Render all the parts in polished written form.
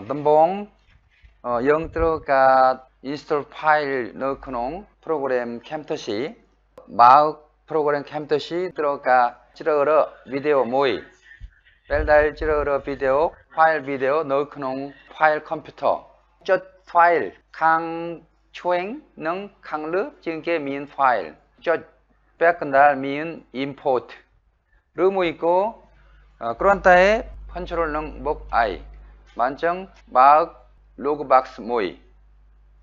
Tembong yang terdekat install file 넣고 놓은 프로그램 Camtasia 마을 프로그램 Camtasia 들어가 찌르러 비디오 모의 벨달 찌르러 비디오 파일 비디오 넣고 놓은 파일 컴퓨터 첫 파일 강 초행 능 강르 지금께 미인 파일 첫 백날 미인 임포트 르모 있고 그런 따에 컨트롤 능 목 아이 만정 마을 로그박스 모의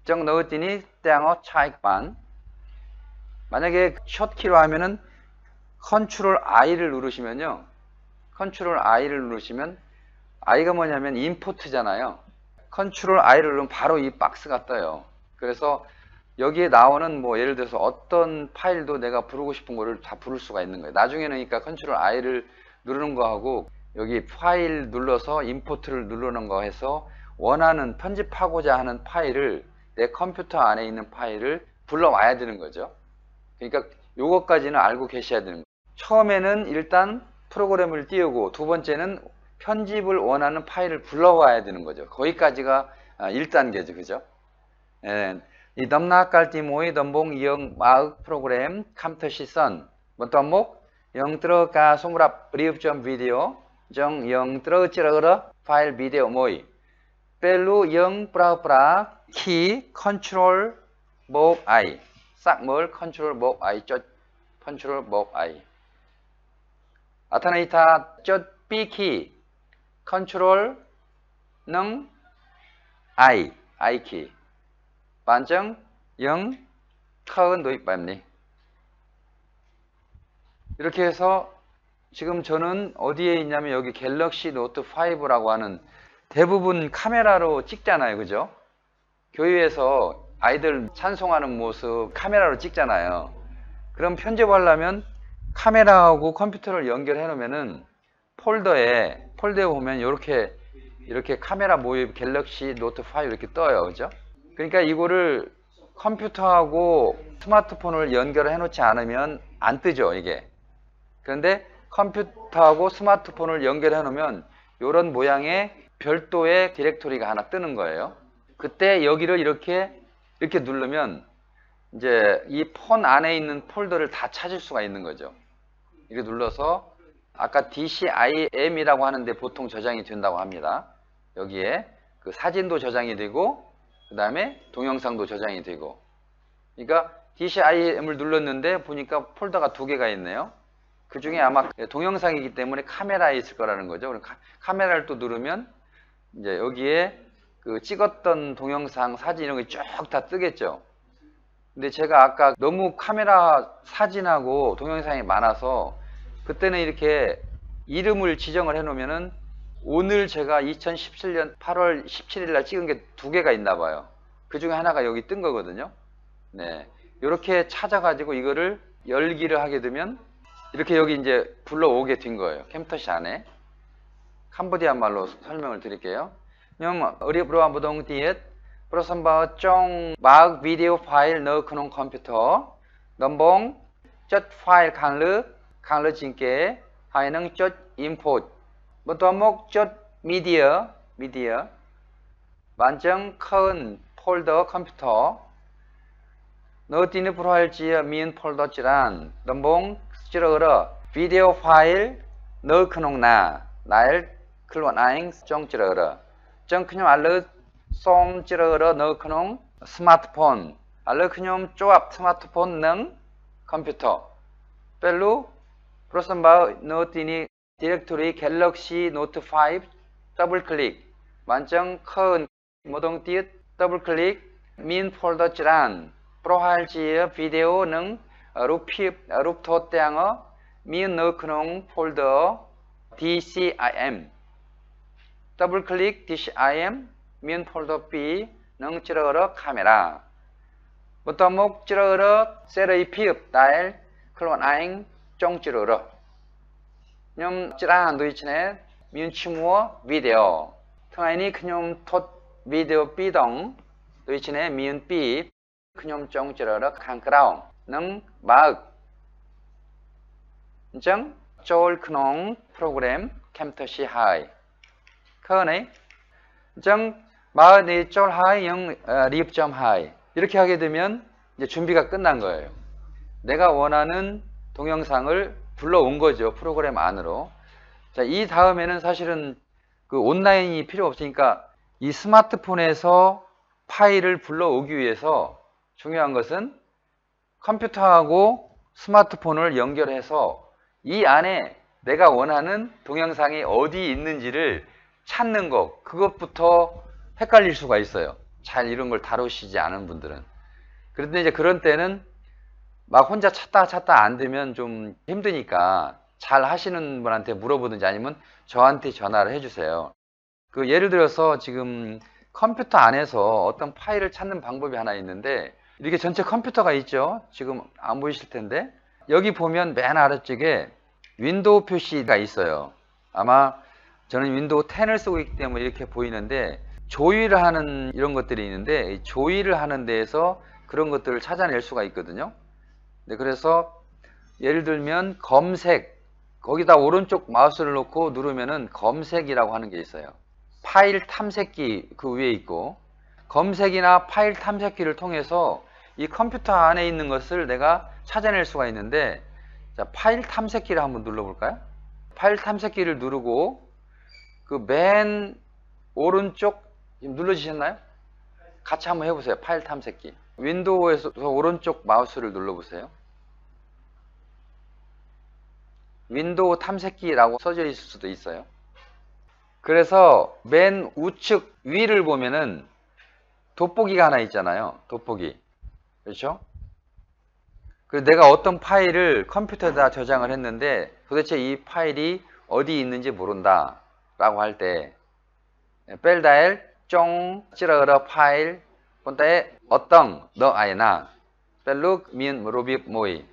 정 넣었더니 땡어 차익반 만약에 숏키로 하면은 컨트롤 I를 누르시면요 컨트롤 I를 누르시면 I가 뭐냐면 임포트잖아요. 컨트롤 I를 누르면 바로 이 박스가 떠요. 그래서 여기에 나오는 뭐 예를 들어서 어떤 파일도 내가 부르고 싶은 거를 다 부를 수가 있는 거예요. 나중에는 그러니까 컨트롤 I를 누르는 거하고 여기 파일 눌러서 임포트를 누르는 거 해서 원하는 편집하고자 하는 파일을 내 컴퓨터 안에 있는 파일을 불러와야 되는 거죠. 그러니까 요것까지는 알고 계셔야 되는 거예요. 처음에는 일단 프로그램을 띄우고 두 번째는 편집을 원하는 파일을 불러와야 되는 거죠. 거기까지가 1단계죠. 그죠? 예. 이 넘나깔띠 모의 덤봉 영 마흑 프로그램 Camtasia 목 영 들어가 소무랍 리읍점 비디오 정 영 들어찌러러 파일 비디오 모의 벨루 영 브라브라 키 컨트롤 목 아이 싹멀 컨트롤 목 아이 쩌 컨트롤 목 아이 아타나이타 쩌 B키 컨트롤 능 I I키 반정 영 카은 도입반니 이렇게 해서 지금 저는 어디에 있냐면 여기 갤럭시 노트 5라고 하는 대부분 카메라로 찍잖아요. 그죠? 교회에서 아이들 찬송하는 모습 카메라로 찍잖아요. 그럼 편집하려면 카메라하고 컴퓨터를 연결해 놓으면은 폴더에 보면 이렇게 카메라 모의 갤럭시 노트 5 이렇게 떠요. 그죠? 그러니까 이거를 컴퓨터하고 스마트폰을 연결해 놓지 않으면 안 뜨죠, 이게. 그런데 컴퓨터하고 스마트폰을 연결해 놓으면 이런 모양의 별도의 디렉토리가 하나 뜨는 거예요. 그때 여기를 이렇게 누르면 이제 이 폰 안에 있는 폴더를 다 찾을 수가 있는 거죠. 이렇게 눌러서 아까 DCIM이라고 하는데 보통 저장이 된다고 합니다. 여기에 그 사진도 저장이 되고 그 다음에 동영상도 저장이 되고 그러니까 DCIM을 눌렀는데 보니까 폴더가 2개가 있네요. 그 중에 아마 동영상이기 때문에 카메라에 있을 거라는 거죠. 그럼 카메라를 또 누르면 이제 여기에 그 찍었던 동영상, 사진 이런 게 쭉 다 뜨겠죠. 근데 제가 아까 너무 카메라 사진하고 동영상이 많아서 그때는 이렇게 이름을 지정을 해 놓으면은 오늘 제가 2017년 8월 17일 날 찍은 게 2개가 있나 봐요. 그 중에 하나가 여기 뜬 거거든요. 네. 이렇게 찾아가지고 이거를 열기를 하게 되면 이렇게 여기 이제 불러오게 된 거예요. 캠터시 안에. 캄보디아 말로 설명을 드릴게요. Nhưng ở Pro Bodong Tiet, Prosamba trong bác video file nơiក្នុងcomputer,ដំបងចុច file ខាងលើជាងគេហើយនឹងចុច import បន្ទាប់មកចុច media បានចឹងឃើញ folder computer នៅទីនេះប្រហែលជាមាន folder ច្រើនដំបងជ្រើសរើស video file នៅក្នុងណាដែលខ្លួនឯងចង់ជ្រើសរើសចឹងខ្ញុំឥឡូវសូមជ្រើសរើសនៅក្នុង smartphone ឥឡូវខ្ញុំជាប់ smartphone និង computer ពេលនោះប្រសិនបើនៅទីនេះ directory Galaxy Note 5 double click បានចឹងឃើញម្ដងទៀត double click មាន folder ច្រើនប្រហែលជាវីដេអូនិងរូបថតទាំងមាននៅក្នុង folder DCIM double click DCIM មាន folder 2និងជ្រើសរើស camera បន្ទាប់មកជ្រើសរើសសេរីភាពដែលខ្លួនឯងចង់ជ្រើសរើសខ្ញុំច្រើនដូច្នេះមានឈ្មោះ video ថ្ងៃនេះខ្ញុំថត video 2 ដងដូច្នេះមាន 2ខ្ញុំចង់ជ្រើសរើសខាងក្រោមនិងបើកអញ្ចឹងចូលក្នុង program Camtasia ហើយឃើញទេ 정 마흔이 쫄하이 영 리입점 하이 이렇게 하게 되면 이제 준비가 끝난 거예요. 내가 원하는 동영상을 불러온 거죠. 프로그램 안으로. 자, 이 다음에는 사실은 그 온라인이 필요 없으니까 이 스마트폰에서 파일을 불러오기 위해서 중요한 것은 컴퓨터하고 스마트폰을 연결해서 이 안에 내가 원하는 동영상이 어디 있는지를 찾는 것, 그것부터 헷갈릴 수가 있어요. 잘 이런 걸 다루시지 않은 분들은. 그런데 이제 그런 때는 막 혼자 찾다 안 되면 좀 힘드니까 잘 하시는 분한테 물어보든지 아니면 저한테 전화를 해주세요. 그 예를 들어서 지금 컴퓨터 안에서 어떤 파일을 찾는 방법이 하나 있는데 이렇게 전체 컴퓨터가 있죠. 지금 안 보이실 텐데 여기 보면 맨 아래쪽에 윈도우 표시가 있어요. 아마 저는 윈도우 10을 쓰고 있기 때문에 이렇게 보이는데 조이를 하는 이런 것들이 있는데 조이를 하는 데에서 그런 것들을 찾아낼 수가 있거든요. 네, 그래서 예를 들면 검색 거기다 오른쪽 마우스를 놓고 누르면은 검색이라고 하는 게 있어요. 파일 탐색기 그 위에 있고 검색이나 파일 탐색기를 통해서 이 컴퓨터 안에 있는 것을 내가 찾아낼 수가 있는데 자, 파일 탐색기를 한번 눌러볼까요? 파일 탐색기를 누르고 그 맨 오른쪽 지금 눌러주셨나요? 같이 한번 해보세요. 파일 탐색기 윈도우에서 오른쪽 마우스를 눌러보세요. 윈도우 탐색기라고 써져 있을 수도 있어요. 그래서 맨 우측 위를 보면은 돋보기가 하나 있잖아요. 돋보기. 그렇죠? 그래서 내가 어떤 파일을 컴퓨터에다 저장을 했는데 도대체 이 파일이 어디 있는지 모른다 라고 할 때 뺄다엘 쫑 찌러러 파일 본따에 어떤 너 아이나 뺄룩 민 로빕 모이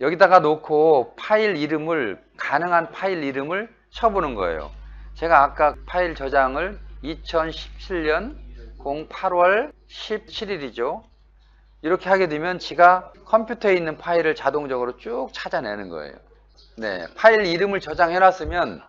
여기다가 놓고 파일 이름을 가능한 파일 이름을 쳐보는 거예요. 제가 아까 파일 저장을 2017년 08월 17일이죠. 이렇게 하게 되면 지가 컴퓨터에 있는 파일을 자동적으로 쭉 찾아내는 거예요. 네, 파일 이름을 저장해 놨으면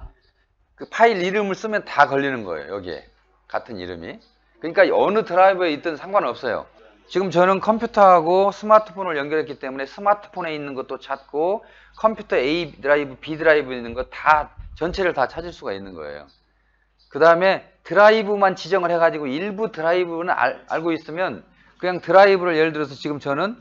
그 파일 이름을 쓰면 다 걸리는 거예요. 여기에 같은 이름이. 그러니까 어느 드라이브에 있든 상관없어요. 지금 저는 컴퓨터하고 스마트폰을 연결했기 때문에 스마트폰에 있는 것도 찾고 컴퓨터 A 드라이브, B 드라이브에 있는 거 다 전체를 다 찾을 수가 있는 거예요. 그 다음에 드라이브만 지정을 해가지고 일부 드라이브는 알고 있으면 그냥 드라이브를 예를 들어서 지금 저는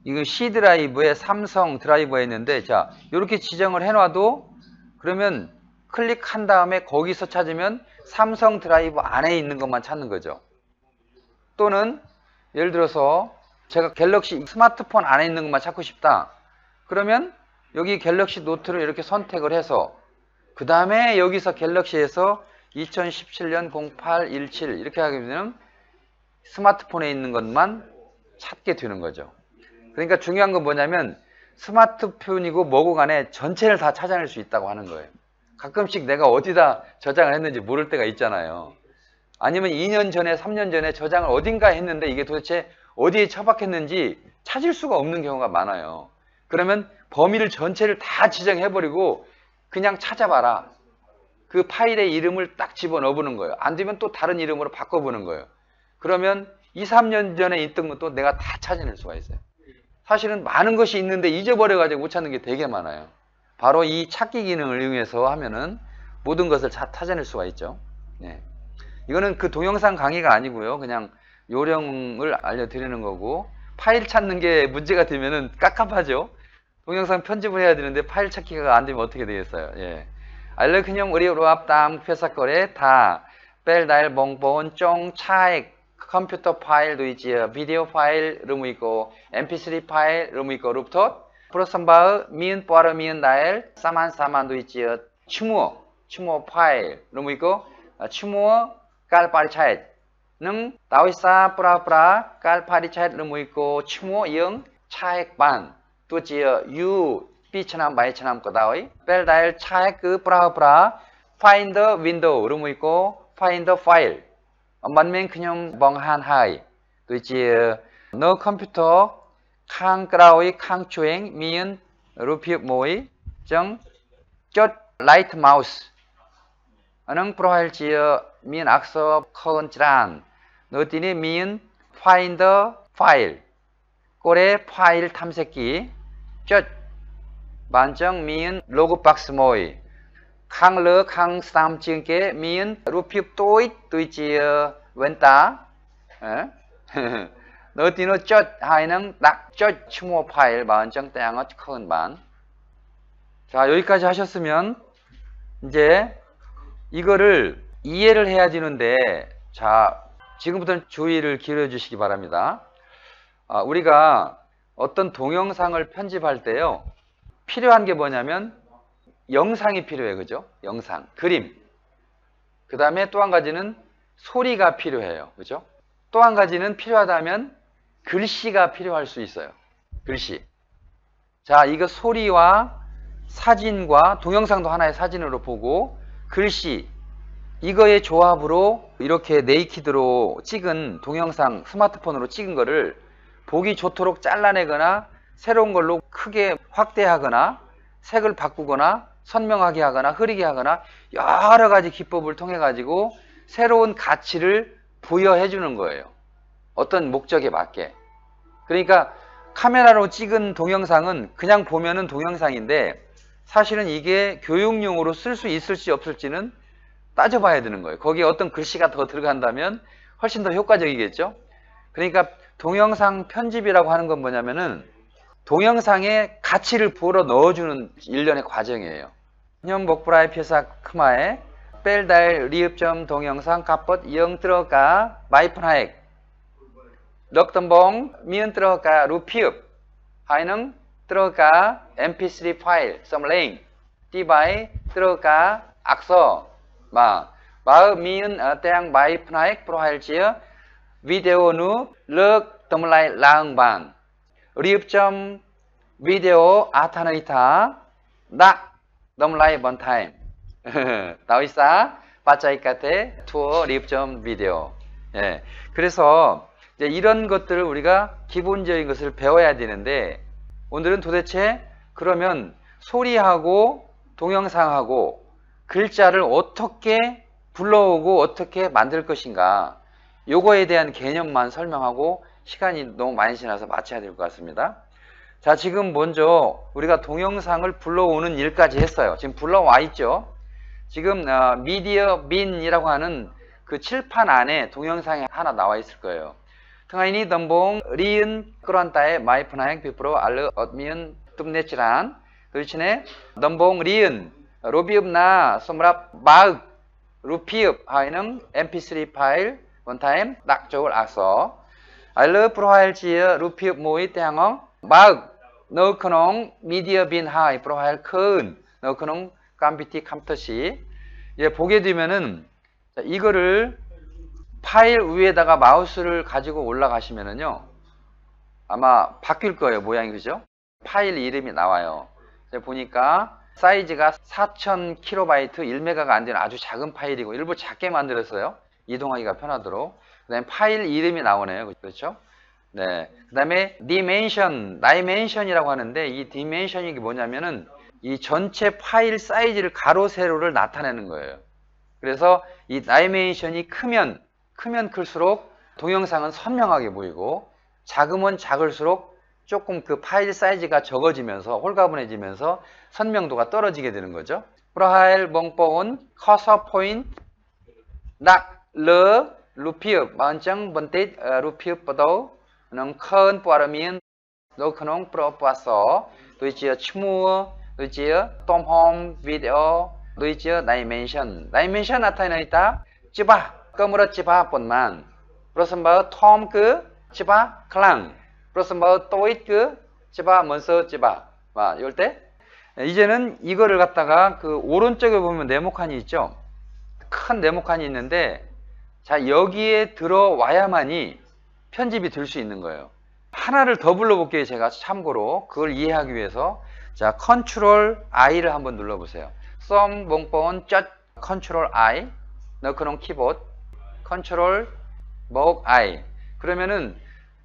이거 C 드라이브에 삼성 드라이브가 있는데 자 이렇게 지정을 해놔도 그러면 클릭한 다음에 거기서 찾으면 삼성 드라이브 안에 있는 것만 찾는 거죠. 또는 예를 들어서 제가 갤럭시 스마트폰 안에 있는 것만 찾고 싶다. 그러면 여기 갤럭시 노트를 이렇게 선택을 해서 그 다음에 여기서 갤럭시에서 2017년 0817 이렇게 하게 되면 스마트폰에 있는 것만 찾게 되는 거죠. 그러니까 중요한 건 뭐냐면 스마트폰이고 뭐고 간에 전체를 다 찾아낼 수 있다고 하는 거예요. 가끔씩 내가 어디다 저장을 했는지 모를 때가 있잖아요. 아니면 2년 전에 3년 전에 저장을 어딘가 했는데 이게 도대체 어디에 처박혔는지 찾을 수가 없는 경우가 많아요. 그러면 범위를 전체를 다 지정해버리고 그냥 찾아봐라. 그 파일의 이름을 딱 집어넣어 보는 거예요. 안 되면 또 다른 이름으로 바꿔보는 거예요. 그러면 2, 3년 전에 있던 것도 내가 다 찾아낼 수가 있어요. 사실은 많은 것이 있는데 잊어버려가지고 못 찾는 게 되게 많아요. 바로 이 찾기 기능을 이용해서 하면은 모든 것을 다 찾아낼 수가 있죠. 네. 이거는 그 동영상 강의가 아니고요. 그냥 요령을 알려드리는 거고 파일 찾는 게 문제가 되면은 깝깝하죠. 동영상 편집을 해야 되는데 파일 찾기가 안 되면 어떻게 되겠어요. 예. 알려그냥 우리 로압담 회사거래 다 벨다일 봉본 쫑 차액 컴퓨터 파일도 있지요. 비디오 파일 룸 있고 mp3 파일 룸 있고 룹톳 프로선바의 미은 뽀아르 미은 다일 사만도 있지요. 추무어 파일 룸 있고 추무어 깔파리 차액 능 다위사 뿌라뿌라 깔파리 차액 룸 있고 추무어 영 차액 반 또 지요 유 B처럼 Y처럼 거다의 벨다일 차액 그 뿌라뿌라 find window 룸 있고 find file 만면 그냥 멍한 하이 또 있지 너 컴퓨터 캉 그라우이 캉 추행 미은 루피 모이 정 cut 라이트 마우스 Anong profile chia min akso khon chran. 너띠니 min find the file. 꼴의 파일 탐색기. 쩌 만정 min 로그박스 모이. 강르 강삼 징게 min 루핍 또이 chia 웬따. 너띠노 쩌 하이는 낙쩌 추모 파일 만정 땅어 큰 반. 자, 여기까지 하셨으면 이제 이거를 이해를 해야 되는데, 자, 지금부터는 주의를 기울여 주시기 바랍니다. 우리가 어떤 동영상을 편집할 때요, 필요한 게 뭐냐면 영상이 필요해, 그죠? 영상, 그림. 그 다음에 또 한 가지는 소리가 필요해요, 그죠? 또 한 가지는 필요하다면 글씨가 필요할 수 있어요. 글씨. 자, 이거 소리와 사진과 동영상도 하나의 사진으로 보고 글씨, 이거의 조합으로 이렇게 네이키드로 찍은 동영상, 스마트폰으로 찍은 거를 보기 좋도록 잘라내거나 새로운 걸로 크게 확대하거나 색을 바꾸거나 선명하게 하거나 흐리게 하거나 여러 가지 기법을 통해 가지고 새로운 가치를 부여해 주는 거예요. 어떤 목적에 맞게. 그러니까 카메라로 찍은 동영상은 그냥 보면은 동영상인데 사실은 이게 교육용으로 쓸 수 있을지 없을지는 따져봐야 되는 거예요. 거기에 어떤 글씨가 더 들어간다면 훨씬 더 효과적이겠죠. 그러니까 동영상 편집이라고 하는 건 뭐냐면은 동영상에 가치를 불어 넣어주는 일련의 과정이에요. 현복브라이 피사 크마에 뺄달 리읍점 동영상 갑봇 영 들어가 마이픈 하액 럭덤봉 미은 들어가 루피읍 하이능 들어가 mp3 파일 썸레인 디바이 들어가 악서 마을 미은 태양 마이픈 하액 프로하일지어 비디오 누 럭 덤라이 라응반 리읍점 비디오 아타너이타 나 덤라이 번타임 나오이사 바짜이카테 투어 리읍점 비디오. 예, 그래서 이제 이런 것들을 우리가 기본적인 것을 배워야 되는데 오늘은 도대체 그러면 소리하고 동영상하고 글자를 어떻게 불러오고 어떻게 만들 것인가, 요거에 대한 개념만 설명하고 시간이 너무 많이 지나서 마쳐야 될 것 같습니다. 자, 지금 먼저 우리가 동영상을 불러오는 일까지 했어요. 지금 불러와 있죠. 지금 미디어 빈이라고 하는 그 칠판 안에 동영상이 하나 나와 있을 거예요. 등하이니 덤봉 리은 끌어한다에 마이프나행 비프로 알르 얻미은 뜸내치란 도이치네 덤봉 리은 로비읍나 솜랍 마흑 루피읍 하이는 mp3 파일 원타임 낙조를 아서 알르 프로하일 지어 루피읍 모이 태양어 마흑 너크농 미디어 빈 하이 프로하일 큰 너크농 깜비티 컴퓨터시. 예, 보게 되면은 이거를 파일 위에다가 마우스를 가지고 올라가시면은요 아마 바뀔 거예요, 모양이. 그죠? 파일 이름이 나와요. 보니까 사이즈가 4000KB 1메가가 안 되는 아주 작은 파일이고 일부 작게 만들었어요. 이동하기가 편하도록. 그 다음에 파일 이름이 나오네요. 그렇죠? 네. 그 다음에 다이멘션이라고 하는데 이 디멘션이 뭐냐면은 이 전체 파일 사이즈를 가로 세로를 나타내는 거예요. 그래서 이 다이멘션이 크면 클수록 동영상은 선명하게 보이고 작으면 작을수록 조금 그 파일 사이즈가 적어지면서 홀가분해지면서 선명도가 떨어지게 되는 거죠. 프로하일 멍뽕은 커서 포인트 낙르 루피읍 만정 번tit 루피읍보다 능 큰 빠르면 너 그놈 프로빠서 도이지어 추무어 도이지어 톰홈 비디오 도이지어 다이멘션 나타나 있다. 찌바 꺼물어 찌바 본만 프로선바 톰 그 찌바 클랑 프로선바 또잇 그 찌바 먼저 찌바 막 이럴 때 이제는 이거를 갖다가 그 오른쪽에 보면 네모칸이 있죠. 큰 네모칸이 있는데 자, 여기에 들어와야만이 편집이 될 수 있는 거예요. 하나를 더 불러볼게요. 제가 참고로 그걸 이해하기 위해서. 자, 컨트롤 I를 한번 눌러보세요. 썸 몽뽕은 쩌 컨트롤 I 너크농 키보드 컨트롤 목 I. 그러면은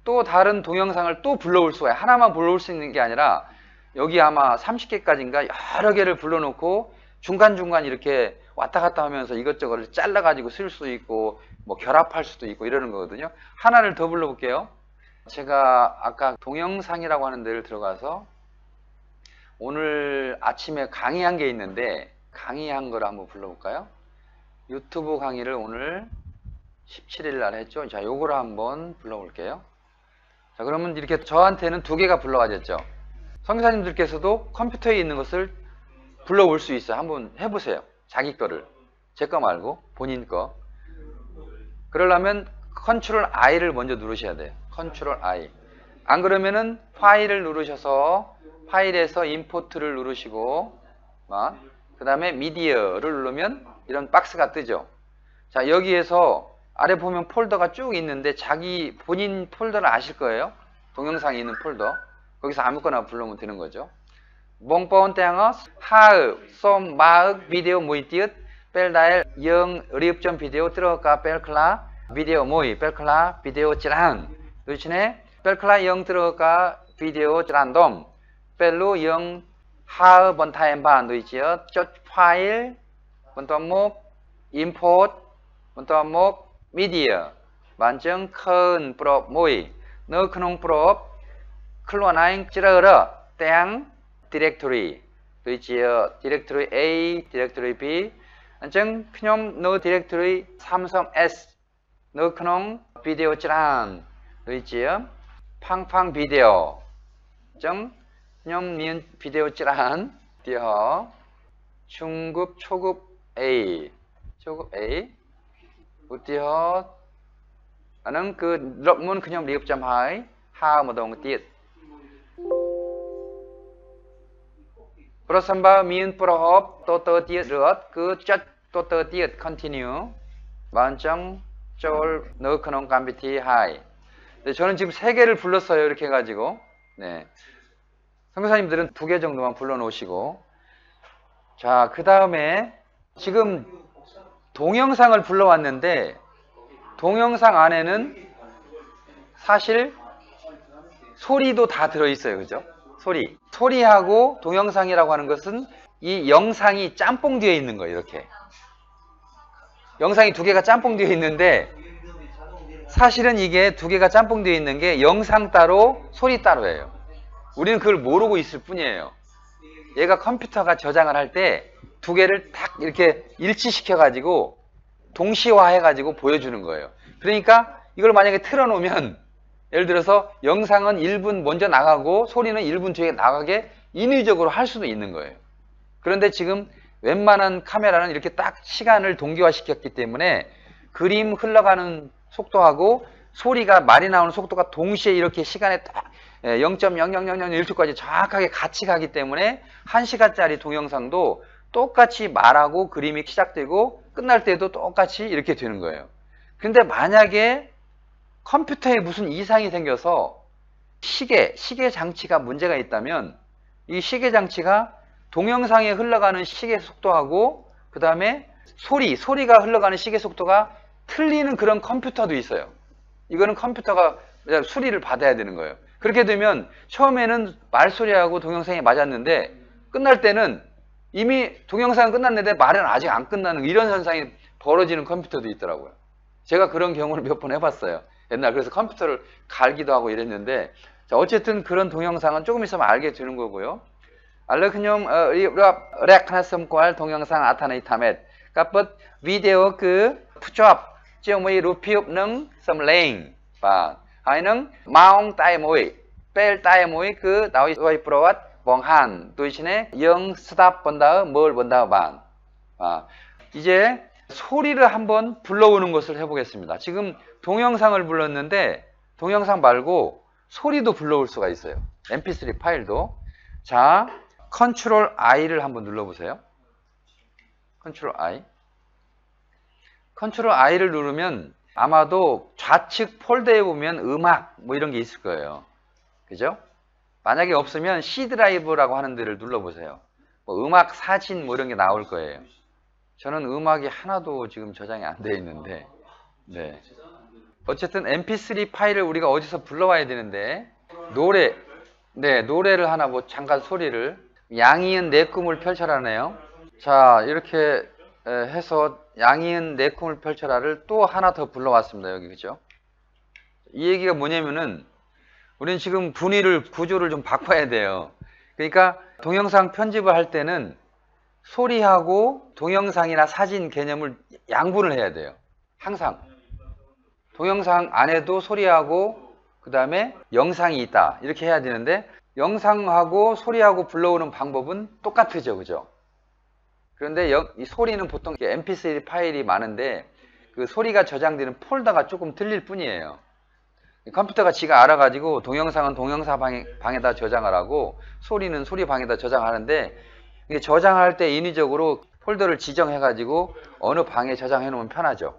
또 다른 동영상을 또 불러올 수가 있어요. 하나만 불러올 수 있는 게 아니라 여기 아마 30개까지인가 여러 개를 불러놓고 중간중간 이렇게 왔다 갔다 하면서 이것저것을 잘라가지고 쓸 수 있고, 뭐 결합할 수도 있고 이러는 거거든요. 하나를 더 불러볼게요. 제가 아까 동영상이라고 하는 데를 들어가서 오늘 아침에 강의한 게 있는데, 강의한 거를 한번 불러볼까요? 유튜브 강의를 오늘 17일 날 했죠. 자, 요거를 한번 불러볼게요. 자, 그러면 이렇게 저한테는 두 개가 불러가졌죠. 선교사님들께서도 컴퓨터에 있는 것을 불러올 수 있어요. 한번 해보세요. 자기 거를. 제 거 말고 본인 거. 그러려면 컨트롤 I를 먼저 누르셔야 돼요. 컨트롤 I. 안 그러면은 파일을 누르셔서 파일에서 임포트를 누르시고, 그 다음에 미디어를 누르면 이런 박스가 뜨죠. 자, 여기에서 아래 보면 폴더가 쭉 있는데 자기 본인 폴더를 아실 거예요. 동영상에 있는 폴더. 거기서 아무거나 불러오면 되는 거죠. Bông 땡어 하읍 쏨 마읍 비디오 모이 띠읒 뺄다엘 영 리읍점 비디오 들어가 뺄클라 비디오 모이 뺄클라 비디오 찌란 도대체네 뺄클라 영 들어가 비디오 찌란돔 뺄루 영 하읍 번타엠 반 도이지요 첫 파일 번토목 임포트 번토목 미디어 만정 큰 프롭 모이 너 크농 프롭 클로나잉 찌르러 땡 디렉토리 도이지요 디렉토리 A, 디렉토리 B 안정 그놈 너 디렉토리 삼성 S 너 그놈 비디오 찌란 도이지요 팡팡 비디오 정 그놈 미은 비디오 찌란 디어 중급 초급 A 초급 A 우티어 아는 그 럭문 그놈 리읍점 하이 하 뭐동 띠 프로선바 미은 프로홉 또떠 띠읒 르엇 그chất 또떠 띠읒 컨티뉴 만점 쫄 너크농 감비티 하이. 저는 지금 세 개를 불렀어요. 이렇게 해가지고. 네. 선교사님들은 두 개 정도만 불러 놓으시고. 자, 그 다음에 지금 동영상을 불러왔는데 동영상 안에는 사실 소리도 다 들어있어요. 그죠? 소리하고 동영상이라고 하는 것은 이 영상이 짬뽕 되어 있는 거예요. 이렇게 영상이 두 개가 짬뽕 되어 있는데 사실은 이게 두 개가 짬뽕 되어 있는 게 영상 따로 소리 따로예요. 우리는 그걸 모르고 있을 뿐이에요. 얘가 컴퓨터가 저장을 할 때 두 개를 딱 이렇게 일치시켜 가지고 동시화해 가지고 보여주는 거예요. 그러니까 이걸 만약에 틀어놓으면 예를 들어서 영상은 1분 먼저 나가고 소리는 1분 뒤에 나가게 인위적으로 할 수도 있는 거예요. 그런데 지금 웬만한 카메라는 이렇게 딱 시간을 동기화시켰기 때문에 그림 흘러가는 속도하고 소리가 말이 나오는 속도가 동시에 이렇게 시간에 딱 0.0001초까지 정확하게 같이 가기 때문에 1시간짜리 동영상도 똑같이 말하고 그림이 시작되고 끝날 때도 똑같이 이렇게 되는 거예요. 근데 만약에 컴퓨터에 무슨 이상이 생겨서 시계 장치가 문제가 있다면 이 시계 장치가 동영상에 흘러가는 시계 속도하고 그 다음에 소리가 흘러가는 시계 속도가 틀리는 그런 컴퓨터도 있어요. 이거는 컴퓨터가 수리를 받아야 되는 거예요. 그렇게 되면 처음에는 말소리하고 동영상이 맞았는데 끝날 때는 이미 동영상은 끝났는데 말은 아직 안 끝나는 이런 현상이 벌어지는 컴퓨터도 있더라고요. 제가 그런 경우를 몇 번 해봤어요. 옛날 그래서 컴퓨터를 갈기도 하고 이랬는데 자, 어쨌든 그런 동영상은 조금 있으면 알게 되는 거고요. 알레크뇽 렉하나섬과 동영상 아타네이타멧 까벗 비디오 그 푸조합 지오모이 루피읍 능 썸레잉 바 하이능 마옹 따이모이 뺄 따이모이 그 나오이 프로왓 멍한 도이신에 영 스탑 본다의 뭘 본다의 반 이제 소리를 한번 불러오는 것을 해보겠습니다. 지금 동영상을 불렀는데 동영상 말고 소리도 불러올 수가 있어요. mp3 파일도. 자, 컨트롤 I를 한번 눌러보세요. 컨트롤 I. 컨트롤 I를 누르면 아마도 좌측 폴더에 보면 음악 뭐 이런 게 있을 거예요. 그죠? 만약에 없으면 C 드라이브라고 하는 데를 눌러보세요. 뭐 음악, 사진 뭐 이런 게 나올 거예요. 저는 음악이 하나도 지금 저장이 안 되어 있는데 네. 어쨌든 mp3 파일을 우리가 어디서 불러와야 되는데 노래를 하나 뭐 잠깐 소리를 양이은 내 꿈을 펼쳐라네요. 자, 이렇게 해서 양이은 네 콤을 펼쳐라를 또 하나 더 불러왔습니다. 여기, 그죠? 이 얘기가 뭐냐면은 우리는 지금 구조를 좀 바꿔야 돼요. 그러니까 동영상 편집을 할 때는 소리하고 동영상이나 사진 개념을 양분을 해야 돼요. 항상. 동영상 안에도 소리하고 그 다음에 영상이 있다. 이렇게 해야 되는데 영상하고 소리하고 불러오는 방법은 똑같으죠. 그죠? 그런데 이 소리는 보통 mp3 파일이 많은데 그 소리가 저장되는 폴더가 조금 틀릴 뿐이에요. 컴퓨터가 지가 알아가지고 동영상은 동영상 방에다 저장을 하고 소리는 소리 방에다 저장하는데 이게 저장할 때 인위적으로 폴더를 지정해가지고 어느 방에 저장해 놓으면 편하죠.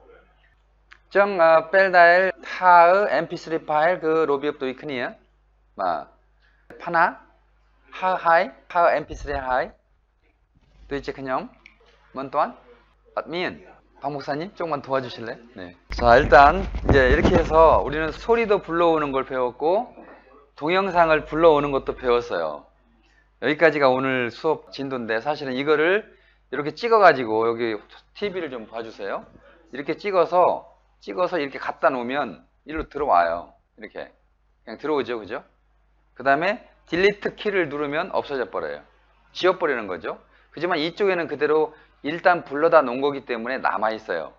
정 뺄다일 타의 mp3 파일 그 로비업 도이크니에 파나 하하이 mp3 하이 도이체 그냥 뭔 또한 admin 박 목사님 조금만 도와주실래? 네. 자, 일단 이제 이렇게 해서 우리는 소리도 불러오는 걸 배웠고 동영상을 불러오는 것도 배웠어요. 여기까지가 오늘 수업 진도인데 사실은 이거를 이렇게 찍어가지고 여기 TV를 좀 봐주세요. 이렇게 찍어서 이렇게 갖다 놓으면 일로 들어와요. 이렇게 그냥 들어오죠, 그죠? 그 다음에 딜리트 키를 누르면 없어져 버려요. 지워버리는 거죠. 그지만 이쪽에는 그대로 일단 불러다 놓은 거기 때문에 남아있어요.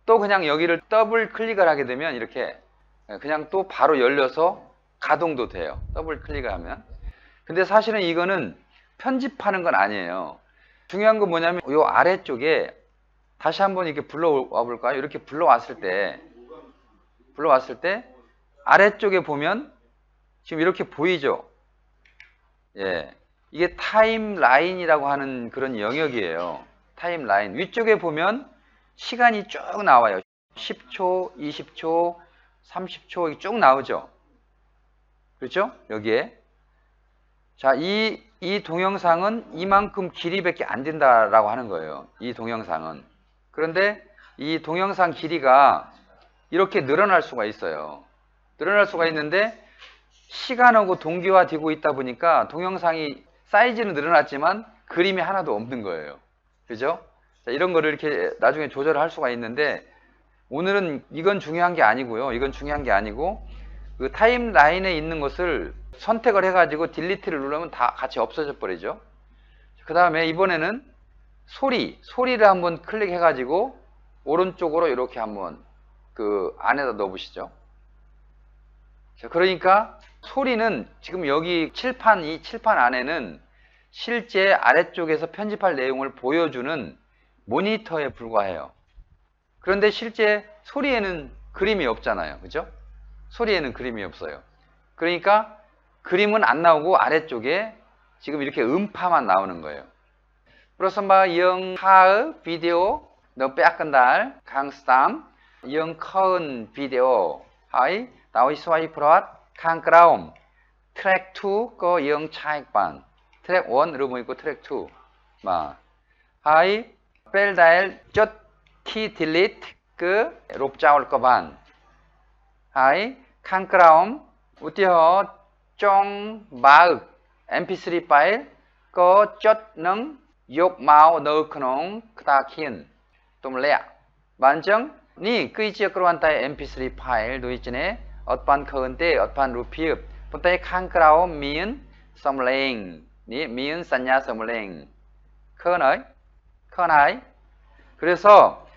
또 그냥 여기를 더블 클릭을 하게 되면 이렇게 그냥 또 바로 열려서 가동도 돼요. 더블 클릭을 하면. 근데 사실은 이거는 편집하는 건 아니에요. 중요한 건 뭐냐면 이 아래쪽에 다시 한번 이렇게 불러와 볼까요? 이렇게 불러왔을 때 아래쪽에 보면 지금 이렇게 보이죠? 예. 이게 타임라인이라고 하는 그런 영역이에요. 타임라인. 위쪽에 보면 시간이 쭉 나와요. 10초, 20초, 30초 쭉 나오죠. 그렇죠? 여기에. 자, 이 동영상은 이만큼 길이밖에 안 된다라고 하는 거예요. 이 동영상은. 그런데 이 동영상 길이가 이렇게 늘어날 수가 있어요. 늘어날 수가 있는데 시간하고 동기화되고 있다 보니까 동영상이 사이즈는 늘어났지만 그림이 하나도 없는 거예요. 그죠? 자, 이런 거를 이렇게 나중에 조절을 할 수가 있는데 오늘은 이건 중요한 게 아니고요. 이건 중요한 게 아니고 그 타임라인에 있는 것을 선택을 해가지고 딜리트를 누르면 다 같이 없어져 버리죠. 그 다음에 이번에는 소리를 한번 클릭해가지고 오른쪽으로 이렇게 한번 그 안에다 넣어보시죠. 자, 그러니까 소리는 지금 여기 이 칠판 안에는 실제 아래쪽에서 편집할 내용을 보여주는 모니터에 불과해요. 그런데 실제 소리에는 그림이 없잖아요. 그죠? 소리에는 그림이 없어요. 그러니까 그림은 안 나오고 아래쪽에 지금 이렇게 음파만 나오는 거예요. 그래서 영 하의 비디오 너 빼앗간달 강스tam 영 커은 비디오 하이 나오이 스와이 프로앗 칸크라움 트랙 2 거 영 차익반 트랙 1으로 보이고 트랙 2 하이 뺄다일 키 딜리트 그 롭자올 거반 하이 칸크라움 우티허 쫑 마흑 mp3 파일 có chất nâng dục máu nơ khổng kta khiên tôm lẹ bạn chứng ni quy chia kruan tai mp3 file đối chene otpan khơn te otpan rupiep puntai khang krao miên somleng ni miên sanya somleng khơn ấy 그래서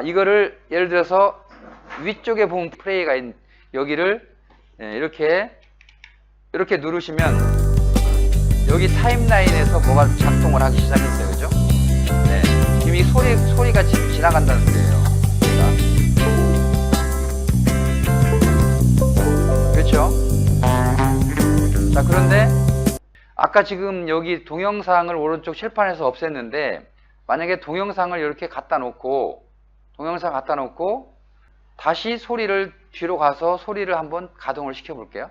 이거를 예를 들어서 위쪽에 보면 플레이가 여기를 이렇게 누르시면 여기 타임라인에서 뭐가 작동을 하기 시작했어요. 그죠? 네. 지금 이 소리가 지금 지나간다는 소리예요. 그렇죠? 자, 그런데 아까 지금 여기 동영상을 오른쪽 칠판에서 없앴는데 만약에 동영상을 이렇게 갖다 놓고 다시 소리를 뒤로 가서 소리를 한번 가동을 시켜 볼게요.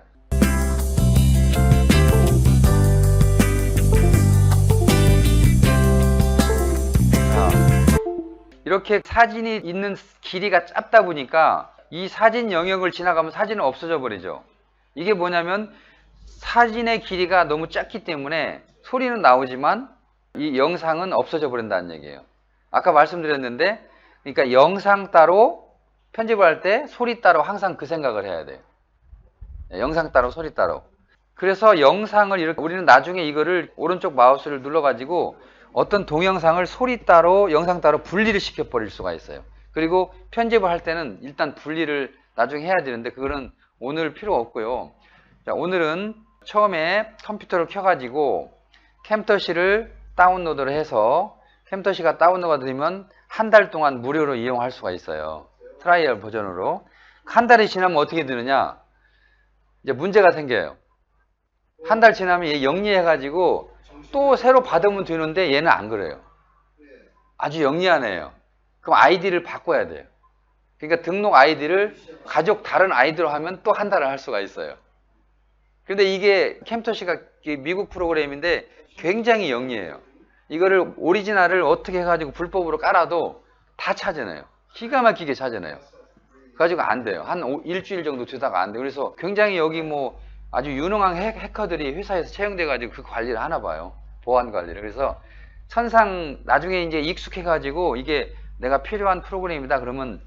이렇게 사진이 있는 길이가 짧다 보니까 이 사진 영역을 지나가면 사진은 없어져 버리죠. 이게 뭐냐면 사진의 길이가 너무 짧기 때문에 소리는 나오지만 이 영상은 없어져 버린다는 얘기예요. 아까 말씀드렸는데, 그러니까 영상 따로 편집을 할 때 소리 따로 항상 그 생각을 해야 돼요. 영상 따로 소리 따로. 그래서 영상을 이렇게 우리는 나중에 이거를 오른쪽 마우스를 눌러가지고 어떤 동영상을 소리 따로 영상 따로 분리를 시켜버릴 수가 있어요. 그리고 편집을 할 때는 일단 분리를 나중에 해야 되는데 그거는 오늘 필요 없고요. 자, 오늘은 처음에 컴퓨터를 켜가지고 캠터시를 다운로드를 해서 캠터시가 다운로드가 되면 한 달 동안 무료로 이용할 수가 있어요. 트라이얼 버전으로. 한 달이 지나면 어떻게 되느냐? 이제 문제가 생겨요. 한 달 지나면 얘 영리해가지고 또 새로 받으면 되는데 얘는 안 그래요. 아주 영리한 애예요. 그럼 아이디를 바꿔야 돼요. 그러니까 등록 아이디를 가족 다른 아이디로 하면 또 한 달을 할 수가 있어요. 근데 이게 캠터시가 미국 프로그램인데 굉장히 영리해요. 이거를 오리지널을 어떻게 해가지고 불법으로 깔아도 다 찾아내요. 기가 막히게 찾아내요. 그래가지고 안 돼요. 한 일주일 정도 되다가 안 돼요. 그래서 굉장히 여기 뭐 아주 유능한 해커들이 회사에서 채용돼가지고 그 관리를 하나 봐요. 보안 관리를. 그래서 천상 나중에 이제 익숙해가지고 이게 내가 필요한 프로그램이다 그러면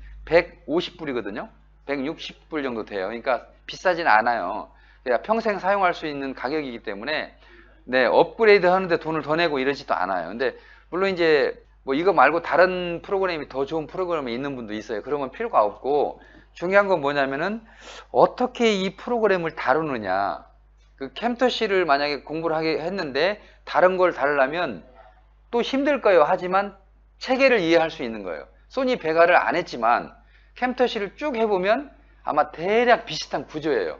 150불이거든요. 160불 정도 돼요. 그러니까 비싸진 않아요. 그러니까 평생 사용할 수 있는 가격이기 때문에 네, 업그레이드 하는데 돈을 더 내고 이러지도 않아요. 근데 물론 이제 뭐 이거 말고 다른 프로그램이 더 좋은 프로그램이 있는 분도 있어요. 그러면 필요가 없고 중요한 건 뭐냐면은 어떻게 이 프로그램을 다루느냐. 그 캠터시를 만약에 공부를 하게 했는데 다른 걸 다루려면 또 힘들 거예요. 하지만 체계를 이해할 수 있는 거예요. 소니 베가를 안 했지만 캠터시를 쭉 해보면 아마 대략 비슷한 구조예요.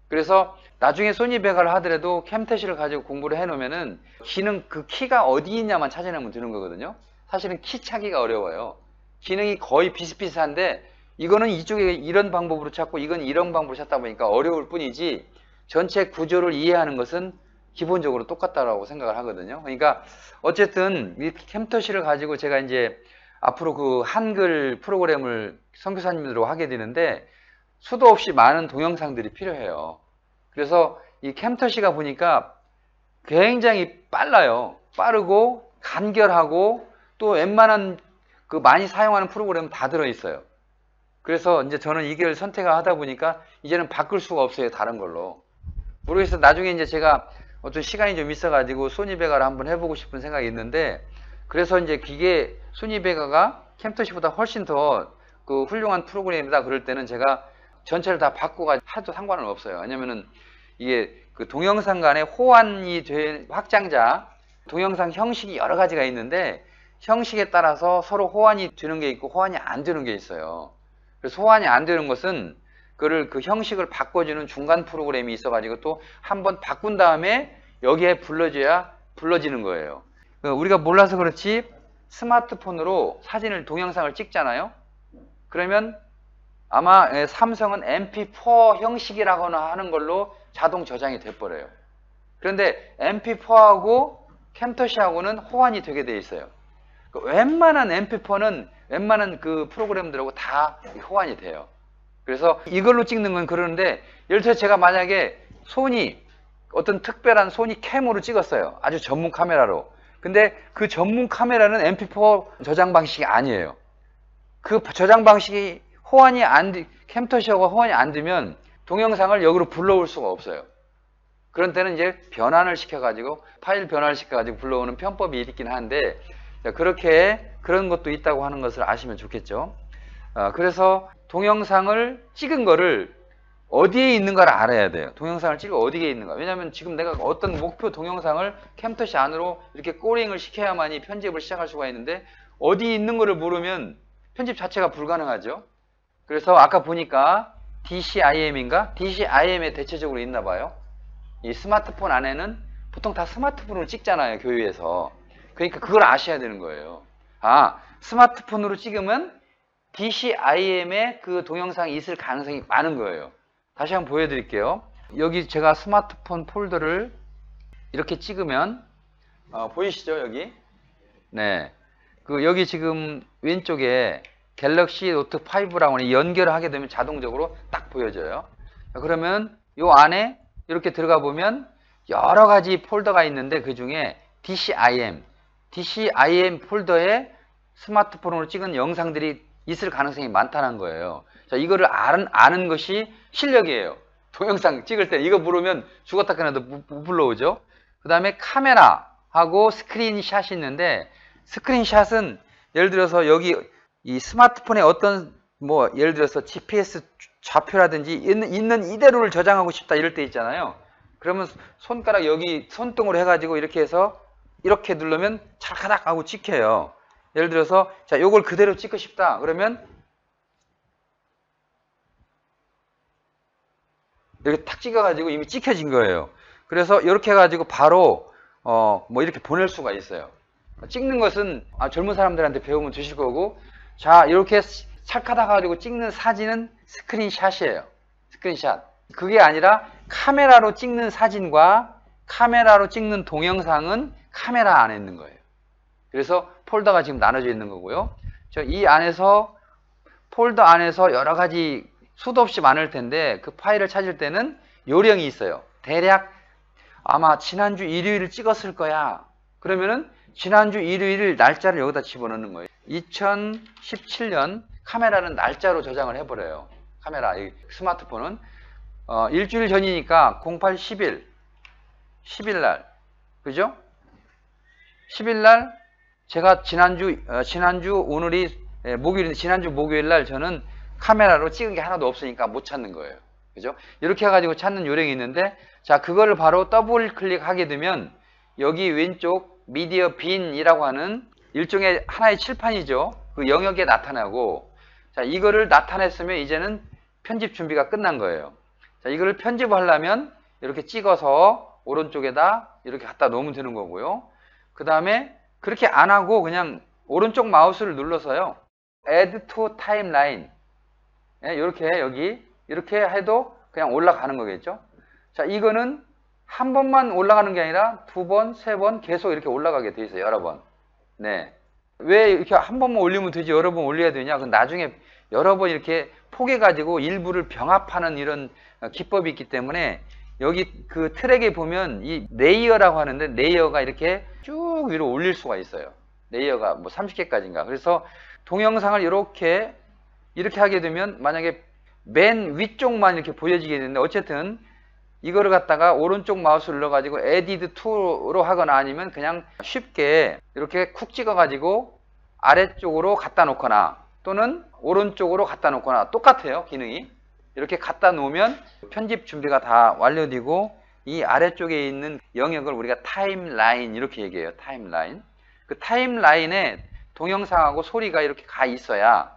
그래서 나중에 소니 베가를 하더라도 캠터시를 가지고 공부를 해놓으면은 기능 그 키가 어디 있냐만 찾아내면 되는 거거든요. 사실은 키 찾기가 어려워요. 기능이 거의 비슷비슷한데 이거는 이쪽에 이런 방법으로 찾고 이건 이런 방법으로 찾다 보니까 어려울 뿐이지 전체 구조를 이해하는 것은 기본적으로 똑같다라고 생각을 하거든요. 그러니까 어쨌든 이 캠터시를 가지고 제가 이제 앞으로 그 한글 프로그램을 선교사님들로 하게 되는데 수도 없이 많은 동영상들이 필요해요. 그래서 이 캠터시가 보니까 굉장히 빨라요. 빠르고 간결하고 또 웬만한 그 많이 사용하는 프로그램은 다 들어있어요. 그래서 이제 저는 이걸 선택을 하다 보니까 이제는 바꿀 수가 없어요. 다른 걸로. 모르겠어요. 나중에 이제 제가 어떤 시간이 좀 있어가지고 소니 베가를 한번 해보고 싶은 생각이 있는데 그래서 이제 기계 소니 베가가 캠터시보다 훨씬 더 그 훌륭한 프로그램이다 그럴 때는 제가 전체를 다 바꿔가 해도 상관은 없어요. 왜냐면은 이게 그 동영상 간에 호환이 된 확장자 동영상 형식이 여러 가지가 있는데 형식에 따라서 서로 호환이 되는 게 있고 호환이 안 되는 게 있어요. 그래서 호환이 안 되는 것은 그를 그 형식을 바꿔주는 중간 프로그램이 있어가지고 또 한번 바꾼 다음에 여기에 불러줘야 불러지는 거예요. 우리가 몰라서 그렇지 스마트폰으로 사진을 동영상을 찍잖아요. 그러면 아마 삼성은 MP4 형식이라거나 하는 걸로 자동 저장이 돼버려요. 그런데 MP4하고 캠터시하고는 호환이 되게 돼 있어요. 웬만한 MP4는 웬만한 그 프로그램들하고 다 호환이 돼요. 그래서 이걸로 찍는 건 그러는데 예를 들어 제가 만약에 소니 어떤 특별한 소니 캠으로 찍었어요. 아주 전문 카메라로. 근데 그 전문 카메라는 MP4 저장 방식이 아니에요. 그 저장 방식이 호환이 캠터시하고 호환이 안 되면 동영상을 여기로 불러올 수가 없어요. 그런 때는 이제 변환을 시켜가지고 파일 변환을 시켜가지고 불러오는 편법이 있긴 한데 그렇게 그런 것도 있다고 하는 것을 아시면 좋겠죠. 그래서 동영상을 찍은 거를 어디에 있는가를 알아야 돼요. 동영상을 찍어 어디에 있는가. 왜냐하면 지금 내가 어떤 목표 동영상을 캠터시 안으로 이렇게 꼬링을 시켜야만이 편집을 시작할 수가 있는데 어디 있는 거를 모르면 편집 자체가 불가능하죠. 그래서 아까 보니까 DCIM인가? DCIM에 대체적으로 있나 봐요. 이 스마트폰 안에는 보통 다 스마트폰으로 찍잖아요. 교회에서. 그러니까 그걸 아셔야 되는 거예요. 아, 스마트폰으로 찍으면 DCIM에 그 동영상이 있을 가능성이 많은 거예요. 다시 한번 보여드릴게요. 여기 제가 스마트폰 폴더를 이렇게 찍으면 보이시죠? 여기? 네. 여기 지금 왼쪽에 갤럭시 노트 5라고 연결을 하게 되면 자동적으로 딱 보여져요. 그러면 요 안에 이렇게 들어가 보면 여러 가지 폴더가 있는데 그 중에 DCIM, DCIM 폴더에 스마트폰으로 찍은 영상들이 있을 가능성이 많다는 거예요. 자, 이거를 아는 것이 실력이에요. 동영상 찍을 때 이거 모르면 죽었다 깨나도 못 불러오죠. 그 다음에 카메라하고 스크린샷이 있는데, 스크린샷은 예를 들어서 여기 이 스마트폰에 어떤 뭐 예를 들어서 GPS 좌표라든지 있는 이대로를 저장하고 싶다 이럴 때 있잖아요. 그러면 손가락 여기 손등으로 해가지고 이렇게 해서 이렇게 누르면 찰카닥 하고 찍혀요. 예를 들어서 자, 요걸 그대로 찍고 싶다 그러면 이렇게 탁 찍어가지고 이미 찍혀진 거예요. 그래서 이렇게 해가지고 바로 뭐 이렇게 보낼 수가 있어요. 찍는 것은 젊은 사람들한테 배우면 되실 거고, 자, 이렇게 찰카닥 가지고 찍는 사진은 스크린샷이에요. 스크린샷. 그게 아니라 카메라로 찍는 사진과 카메라로 찍는 동영상은 카메라 안에 있는 거예요. 그래서 폴더가 지금 나눠져 있는 거고요. 이 안에서 폴더 안에서 여러 가지 수도 없이 많을 텐데 그 파일을 찾을 때는 요령이 있어요. 대략 아마 지난주 일요일을 찍었을 거야. 그러면은 지난주 일요일 날짜를 여기다 집어넣는 거예요. 2017년 카메라는 날짜로 저장을 해버려요. 카메라, 이 스마트폰은 일주일 전이니까 08, 10일 날, 그죠? 10일 날 제가 지난주 오늘이 목요일인데 지난주 목요일 날 저는 카메라로 찍은 게 하나도 없으니까 못 찾는 거예요. 그죠? 이렇게 해가지고 찾는 요령이 있는데, 자, 그거를 바로 더블 클릭하게 되면 여기 왼쪽 미디어 빈이라고 하는 일종의 하나의 칠판이죠. 그 영역에 나타나고, 자, 이거를 나타냈으면 이제는 편집 준비가 끝난 거예요. 자, 이거를 편집하려면 이렇게 찍어서 오른쪽에다 이렇게 갖다 놓으면 되는 거고요. 그 다음에 그렇게 안 하고 그냥 오른쪽 마우스를 눌러서요. Add to Timeline. 이렇게 여기 이렇게 해도 그냥 올라가는 거겠죠. 자, 이거는 한 번만 올라가는 게 아니라 두 번, 세 번 계속 이렇게 올라가게 돼 있어요. 여러 번. 네. 왜 이렇게 한 번만 올리면 되지 여러 번 올려야 되냐? 그 나중에 여러 번 이렇게 포개 가지고 일부를 병합하는 이런 기법이 있기 때문에 여기 그 트랙에 보면 이 레이어라고 하는데 레이어가 이렇게 쭉 위로 올릴 수가 있어요. 레이어가 뭐 30개까지인가. 그래서 동영상을 이렇게 하게 되면 만약에 맨 위쪽만 이렇게 보여지게 되는데, 어쨌든 이거를 갖다가 오른쪽 마우스를 눌러가지고 Edit to로 하거나 아니면 그냥 쉽게 이렇게 쿡 찍어가지고 아래쪽으로 갖다 놓거나 또는 오른쪽으로 갖다 놓거나 똑같아요. 기능이. 이렇게 갖다 놓으면 편집 준비가 다 완료되고, 이 아래쪽에 있는 영역을 우리가 타임라인 이렇게 얘기해요. 타임라인. 그 타임라인에 동영상하고 소리가 이렇게 가 있어야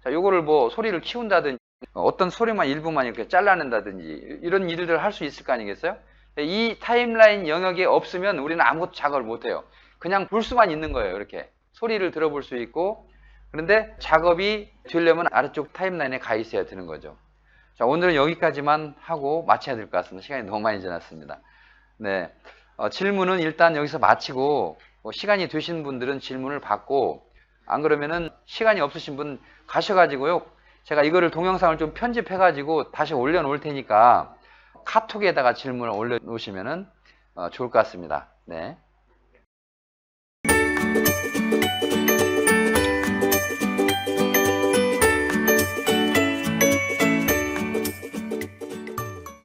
자, 요거를 뭐 소리를 키운다든지 어떤 소리만 일부만 이렇게 잘라낸다든지 이런 일들을 할 수 있을 거 아니겠어요? 이 타임라인 영역에 없으면 우리는 아무것도 작업을 못해요. 그냥 볼 수만 있는 거예요. 이렇게 소리를 들어볼 수 있고. 그런데 작업이 되려면 아래쪽 타임라인에 가 있어야 되는 거죠. 자, 오늘은 여기까지만 하고 마쳐야 될 것 같습니다. 시간이 너무 많이 지났습니다. 네, 질문은 일단 여기서 마치고, 시간이 되신 분들은 질문을 받고, 안 그러면은 시간이 없으신 분 가셔가지고요, 제가 이거를 동영상을 좀 편집해가지고 다시 올려놓을 테니까 카톡에다가 질문을 올려놓으시면은 좋을 것 같습니다. 네.